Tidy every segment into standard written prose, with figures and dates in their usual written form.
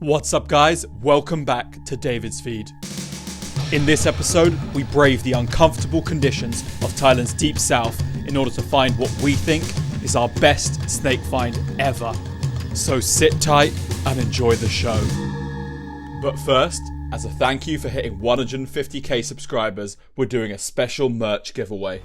What's up guys, welcome back to David's Feed. In this episode, we brave the uncomfortable conditions of Thailand's deep south in order to find what we think is our best snake find ever. So sit tight and enjoy the show. But first, as a thank you for hitting 150k subscribers, we're doing a special merch giveaway.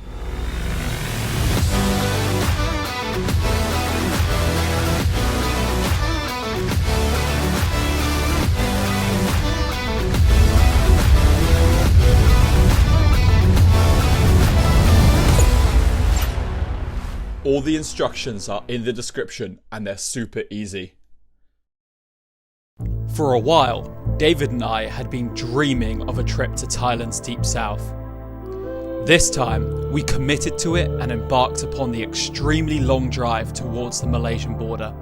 All the instructions are in the description and they're super easy. For a while, David and I had been dreaming of a trip to Thailand's deep south. This time, we committed to it and embarked upon the extremely long drive towards the Malaysian border.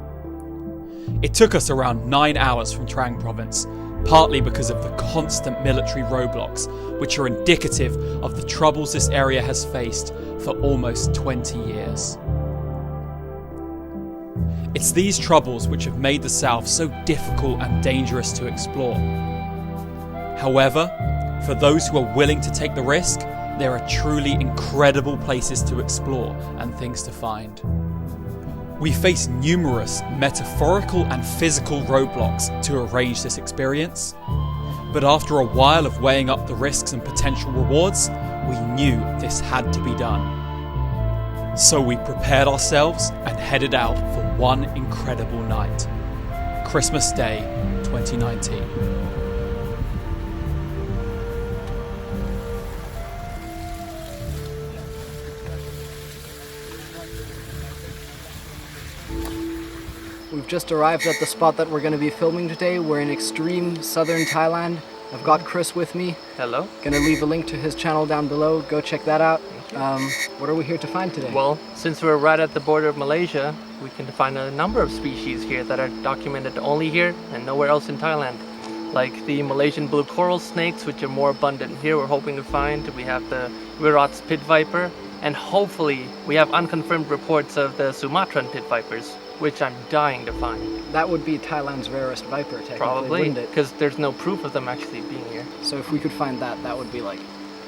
It took us around 9 hours from Trang province, partly because of the constant military roadblocks, which are indicative of the troubles this area has faced for almost 20 years. It's these troubles which have made the South so difficult and dangerous to explore. However, for those who are willing to take the risk, there are truly incredible places to explore and things to find. We face numerous metaphorical and physical roadblocks to arrange this experience, but after a while of weighing up the risks and potential rewards, we knew this had to be done. So we prepared ourselves and headed out for one incredible night. Christmas Day 2019. We've just arrived at the spot that we're going to be filming today. We're in extreme southern Thailand. I've got Chris with me. Hello. Gonna leave a link to his channel down below. Go check that out. What are we here to find today? Well, since we're right at the border of Malaysia, we can find a number of species here that are documented only here and nowhere else in Thailand. Like the Malaysian blue coral snakes, which are more abundant here, we're hoping to find. We have the Rarest pit viper, and hopefully we have unconfirmed reports of the Sumatran pit vipers, which I'm dying to find. That would be Thailand's rarest viper, technically, Probably, wouldn't it? because there's no proof of them actually being here. So if we could find that, that would be like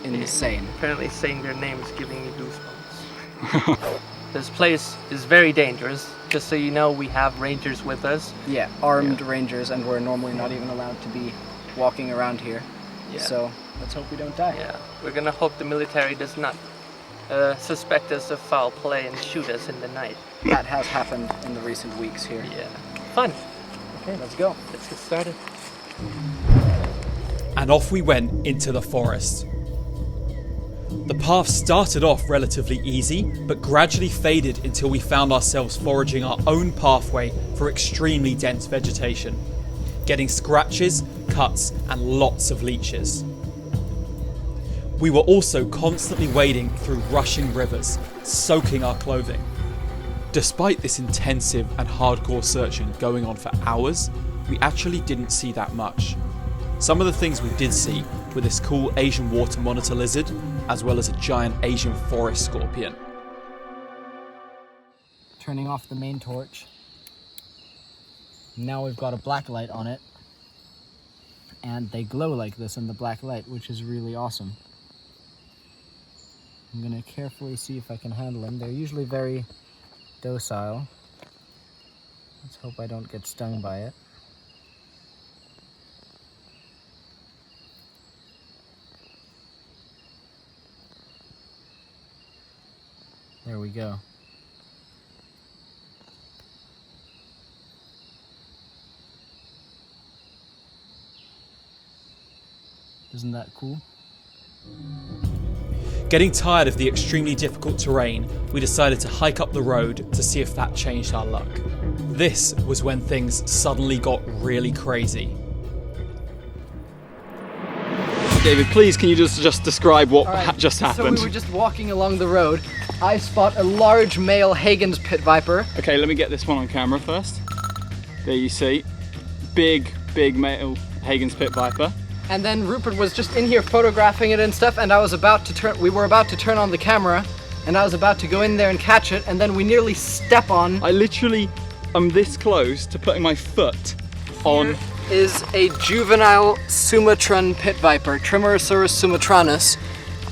insane. Apparently saying their name is giving me goosebumps. This place is very dangerous. Just so you know, we have rangers with us. Yeah, armed rangers, and we're normally not even allowed to be walking around here. Yeah. So let's hope we don't die. Yeah, we're gonna hope the military does not suspect us of foul play and shoot us in the night. That has happened in the recent weeks here. Yeah. Fun. Okay, let's go. Let's get started. And off we went into the forest. The path started off relatively easy, but gradually faded until we found ourselves foraging our own pathway for extremely dense vegetation, getting scratches, cuts, and lots of leeches. We were also constantly wading through rushing rivers, soaking our clothing. Despite this intensive and hardcore searching going on for hours, we actually didn't see that much. Some of the things we did see were this cool Asian water monitor lizard, as well as a giant Asian forest scorpion. Turning off the main torch. Now we've got a black light on it, and they glow like this in the black light, which is really awesome. I'm gonna carefully see if I can handle them. They're usually very docile. Let's hope I don't get stung by it. There we go. Isn't that cool? Getting tired of the extremely difficult terrain, we decided to hike up the road to see if that changed our luck. This was when things suddenly got really crazy. David, please can you just describe what just happened? So we were just walking along the road. I spot a large male Hagen's pit viper. Okay, let me get this one on camera first. There you see, big male Hagen's pit viper. And then Rupert was just in here photographing it and stuff, and we were about to turn on the camera, and I was about to go in there and catch it, and then we nearly step on. I literally am this close to putting my foot on is a juvenile Sumatran pit viper, Trimerosaurus sumatranus.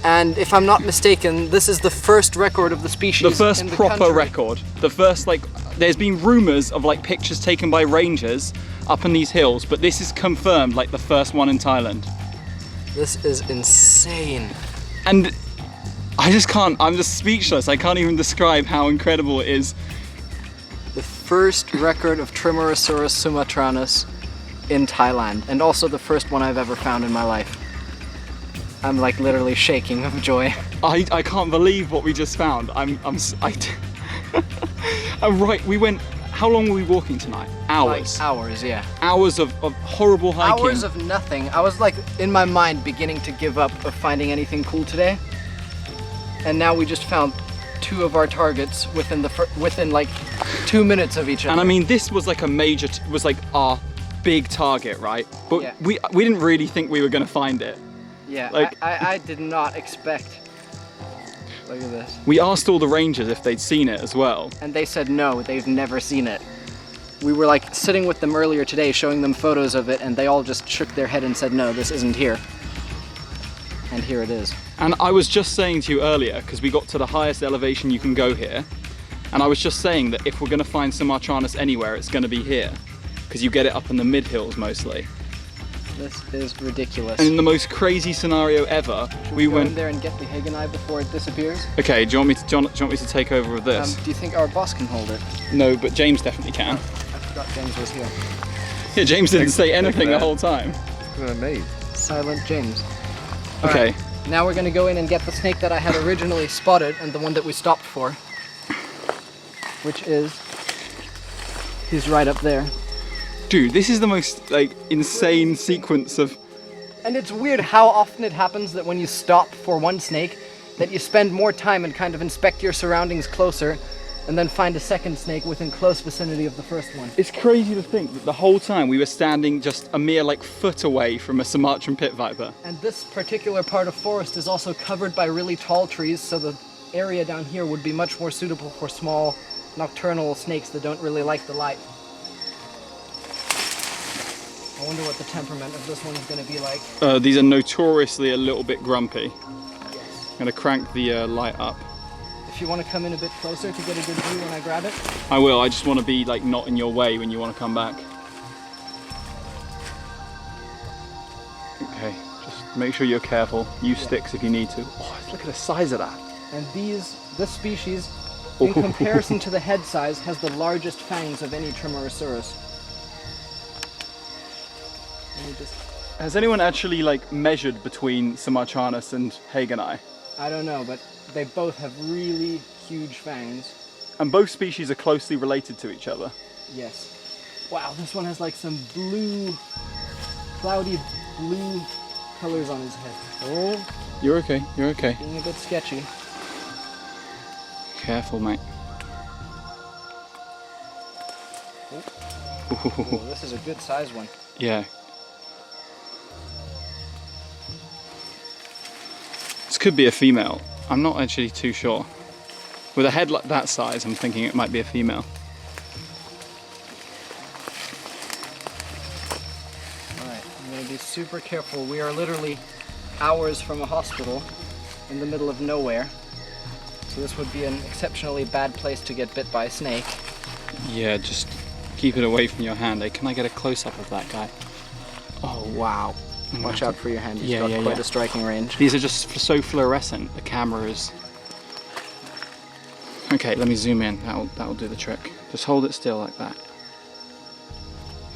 And if I'm not mistaken, this is the first record of the species. The first in the proper country. record. The first, like, there's been rumors of like pictures taken by rangers up in these hills, but this is confirmed, like the first one in Thailand. This is insane. And I just can't, I'm just speechless. I can't even describe how incredible it is. The first record of Trimerosaurus sumatranus in Thailand, and also the first one I've ever found in my life. I'm like literally shaking of joy. I can't believe what we just found. I'm right, we went, how long were we walking tonight? Hours. Like hours, yeah. Hours of horrible hiking. Hours of nothing. I was like, in my mind, beginning to give up of finding anything cool today. And now we just found two of our targets within like 2 minutes of each other. And I mean, this was like a major, was like our big target, right? But Yeah. we didn't really think we were gonna find it. Yeah, like- I did not expect. Look at this. We asked all the rangers if they'd seen it as well. And they said no, they've never seen it. We were like sitting with them earlier today, showing them photos of it, and they all just shook their head and said, no, this isn't here. And here it is. And I was just saying to you earlier, because we got to the highest elevation you can go here, and I was just saying that if we're gonna find Sumatranus anywhere, it's gonna be here, because you get it up in the mid-hills mostly. This is ridiculous. And in the most crazy scenario ever, we Go went. in there and get the Hagenai before it disappears. Okay, do you want me to take over with this? Do you think our boss can hold it? No, but James definitely can. I forgot James was here. Yeah, James didn't say anything the that. whole time. Look at me. Silent James. Okay. Alright, now we're gonna go in and get the snake that I had originally spotted and the one that we stopped for. Which is, he's right up there. Dude, this is the most like insane sequence of. And it's weird how often it happens that when you stop for one snake, that you spend more time and kind of inspect your surroundings closer and then find a second snake within close vicinity of the first one. It's crazy to think that the whole time we were standing just a mere like foot away from a Sumatran pit viper. And this particular part of forest is also covered by really tall trees, so the area down here would be much more suitable for small nocturnal snakes that don't really like the light. I wonder what the temperament of this one is going to be like. These are notoriously a little bit grumpy. I'm gonna crank the light up. If you want to come in a bit closer to get a good view when I grab it. I will, I just want to be like not in your way when you want to come back. Okay, just make sure you're careful. Use sticks if you need to. Oh, look at the size of that. And this species, in comparison to the head size, has the largest fangs of any Trimerosaurus. Let me just... Has anyone actually like measured between Sumatranus and Hagenai? I don't know, but they both have really huge fangs. And both species are closely related to each other. Yes. Wow, this one has like some blue, cloudy blue colors on his head. Oh, You're okay, you're okay. being a bit sketchy. Careful, mate. Oh, this is a good size one. Yeah. This could be a female. I'm not actually too sure. With a head like that size, I'm thinking it might be a female. Alright, I'm going to be super careful. We are literally hours from a hospital in the middle of nowhere. So this would be an exceptionally bad place to get bit by a snake. Yeah, just keep it away from your hand. Hey, can I get a close-up of that guy? Oh, wow. Watch out for your hand. He's Yeah, got yeah, quite yeah. a striking range. These are just so fluorescent, the camera is... Okay, let me zoom in. That'll do the trick. Just hold it still like that.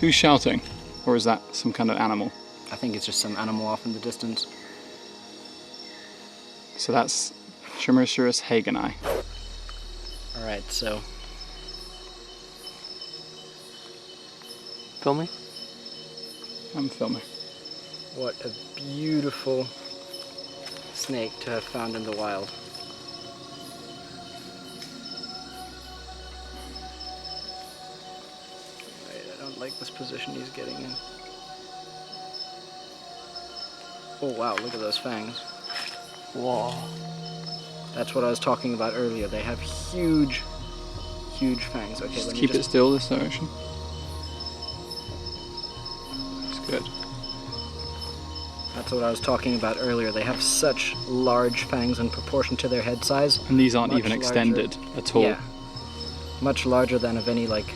Who's shouting? Or is that some kind of animal? I think it's just some animal off in the distance. So that's Trimerosaurus hagenii. Alright, so Filming? I'm filming. what a beautiful snake to have found in the wild. Right, I don't like this position he's getting in. Oh wow, look at those fangs. Whoa. That's what I was talking about earlier. They have huge, huge fangs. Okay, Just let me keep it still this direction. good. That's what I was talking about earlier. They have such large fangs in proportion to their head size. And these aren't Much even larger. extended at all. Yeah. Much larger than of any like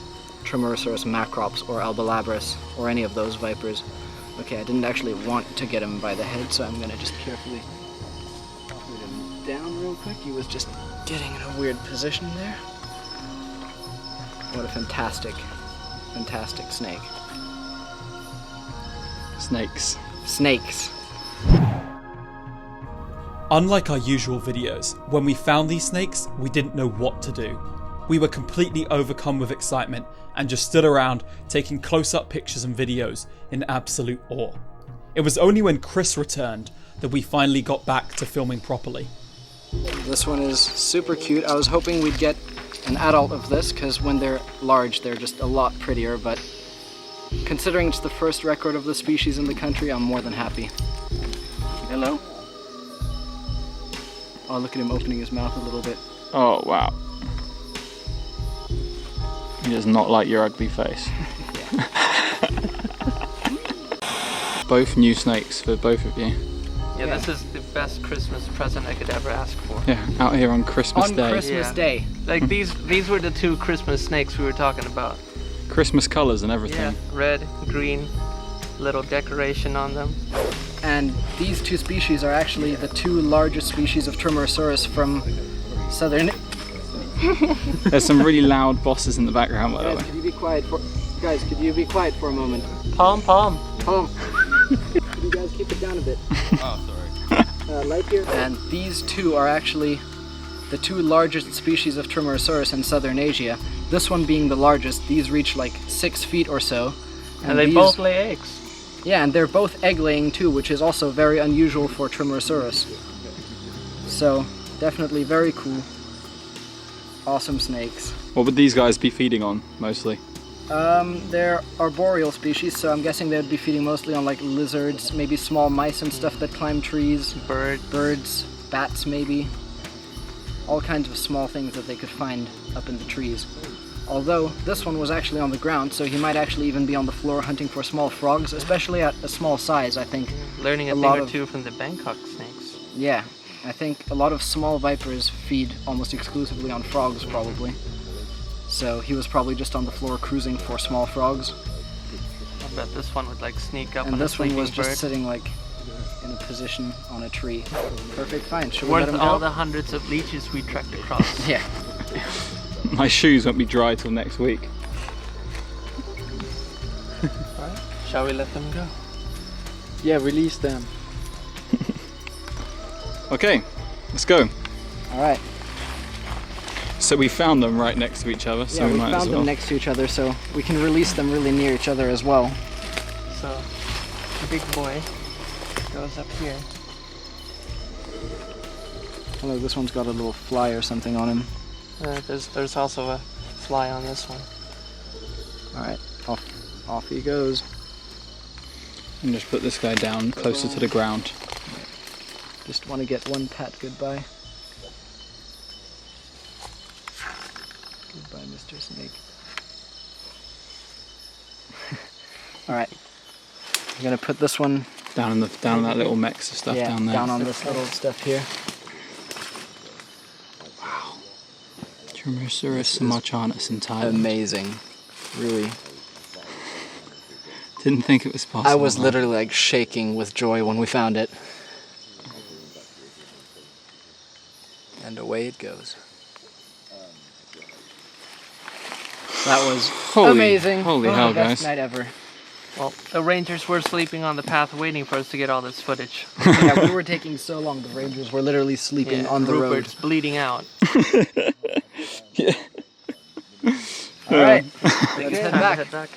Tremorosaurus macrops or Albalabris or any of those vipers. Okay, I didn't actually want to get him by the head, so I'm gonna just carefully put him down real quick. He was just getting in a weird position there. What a fantastic, fantastic snake. Snakes. Snakes. Unlike our usual videos, when we found these snakes, we didn't know what to do. We were completely overcome with excitement and just stood around taking close-up pictures and videos in absolute awe. It was only when Chris returned that we finally got back to filming properly. This one is super cute. I was hoping we'd get an adult of this because when they're large they're just a lot prettier, but considering it's the first record of the species in the country, I'm more than happy. Hello. Oh, look at him opening his mouth a little bit. Oh, wow. He does not like your ugly face. Both new snakes for both of you. Yeah, this is the best Christmas present I could ever ask for. Yeah, out here on Christmas On Day. Christmas Day. Like these were the two Christmas snakes we were talking about. Christmas colours and everything. Yeah, red, green, little decoration on them. And these two species are actually the two largest species of Tremorosaurus from southern... There's some really loud bosses in the background, by the Guys, way. could you be quiet for... Guys, could you be quiet for a moment? Palm. Could you guys keep it down a bit? Oh, sorry. Light here. And these two are actually the two largest species of Tremorosaurus in southern Asia. This one being the largest. These reach like 6 feet or so. And they these- both lay eggs. Yeah, and they're both egg-laying too, which is also very unusual for Tremorosaurus. So, definitely very cool. Awesome snakes. What would these guys be feeding on, mostly? They're arboreal species, so I'm guessing they'd be feeding mostly on like lizards, maybe small mice and stuff that climb trees, birds, bats maybe. All kinds of small things that they could find up in the trees. Although this one was actually on the ground, so he might actually even be on the floor hunting for small frogs, especially at a small size, I think. Learning a thing or two from the Bangkok snakes. Yeah, I think a lot of small vipers feed almost exclusively on frogs, probably. So he was probably just on the floor cruising for small frogs. I bet this one would like sneak up And on a this one sleeping was just bird. sitting like in a position on a tree. Perfect, fine. Should we let Worth him all go? the hundreds of leeches we trekked across. Yeah. My shoes won't be dry till next week. Alright, shall we let them go? Yeah, release them. Okay, let's go. Alright. So we found them right next to each other, so Yeah, we we might as found well. them next to each other, so we can release them really near each other as well. So, the big boy goes up here. Hello, this one's got a little fly or something on him. There's also a fly on this one. Alright, off he goes. And just put this guy down closer to the ground. Just want to get one pat goodbye. Goodbye, Mr. Snake. Alright. I'm gonna put this one Down in that little mix of stuff down there. down on this little stuff here. Tremorosaurus marchanus in Thailand. Amazing. Really. Didn't think it was possible. I was huh? literally like shaking with joy when we found it. And away it goes. That was amazing. Holy Oh, hell, the best guys. night ever. Well, the rangers were sleeping on the path waiting for us to get all this footage. Yeah, we were taking so long. The rangers were literally sleeping on the Rupert's bleeding out. road. All right, let's Time head to back. head back.